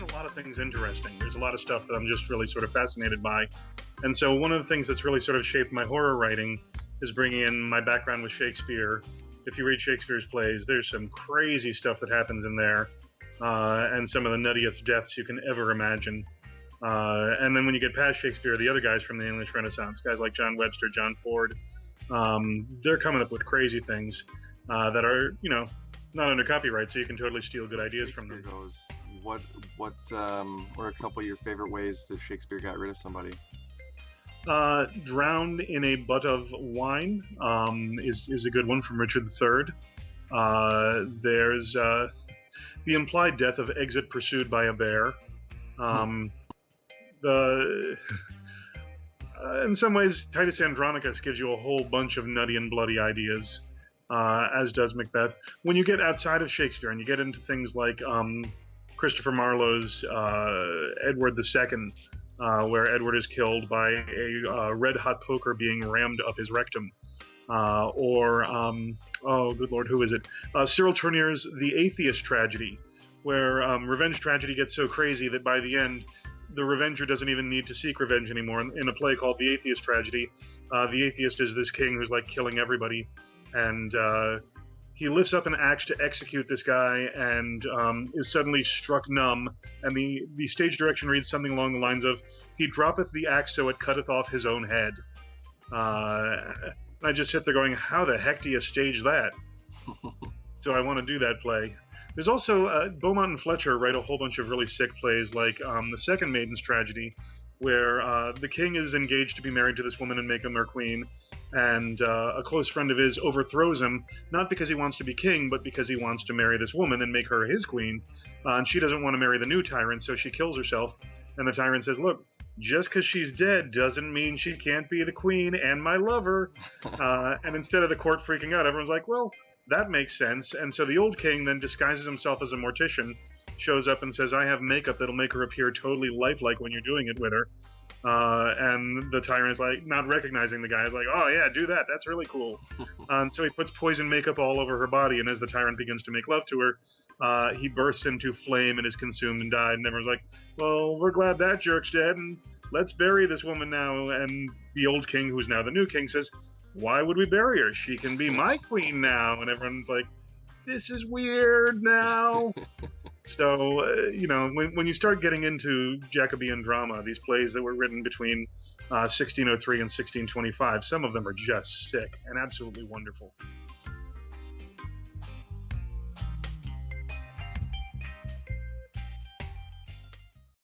find a lot of things interesting. There's a lot of stuff that I'm just really sort of fascinated by. And so one of the things that's really sort of shaped my horror writing is bringing in my background with Shakespeare. If you read Shakespeare's plays, there's some crazy stuff that happens in there, and some of the nuttiest deaths you can ever imagine. And then when you get past Shakespeare, the other guys from the English Renaissance, guys like John Webster, John Ford, they're coming up with crazy things that are, not under copyright, so you can totally steal good ideas from them. Goes, what were a couple of your favorite ways that Shakespeare got rid of somebody? Drowned in a butt of wine is a good one from Richard III. There's the implied death of exit pursued by a bear. In some ways, Titus Andronicus gives you a whole bunch of nutty and bloody ideas, as does Macbeth. When you get outside of Shakespeare and you get into things like Christopher Marlowe's Edward II, where Edward is killed by a red-hot poker being rammed up his rectum. Oh, good Lord, who is it? Cyril Tourneure's The Atheist Tragedy, where revenge tragedy gets so crazy that by the end, the revenger doesn't even need to seek revenge anymore. In a play called The Atheist Tragedy, the atheist is this king who's like killing everybody, and he lifts up an axe to execute this guy and is suddenly struck numb, and the stage direction reads something along the lines of, "He droppeth the axe so it cutteth off his own head." I just sit there going, how the heck do you stage that? So I want to do that play. There's also, Beaumont and Fletcher write a whole bunch of really sick plays, like The Second Maiden's Tragedy, where the king is engaged to be married to this woman and make him their queen, and a close friend of his overthrows him, not because he wants to be king, but because he wants to marry this woman and make her his queen, and she doesn't want to marry the new tyrant, so she kills herself, and the tyrant says, look, just because she's dead doesn't mean she can't be the queen and my lover. And instead of the court freaking out, everyone's like, well, that makes sense. And so the old king then disguises himself as a mortician, shows up and says, I have makeup that'll make her appear totally lifelike when you're doing it with her. And the tyrant is like, not recognizing the guy, is like, oh yeah, do that, that's really cool. And so he puts poison makeup all over her body, and as the tyrant begins to make love to her, he bursts into flame and is consumed and died, and everyone's like, well, we're glad that jerk's dead, and let's bury this woman now. And the old king, who's now the new king, says, why would we bury her? She can be my queen now. And everyone's like, this is weird now. So, when you start getting into Jacobean drama, these plays that were written between 1603 and 1625, some of them are just sick and absolutely wonderful.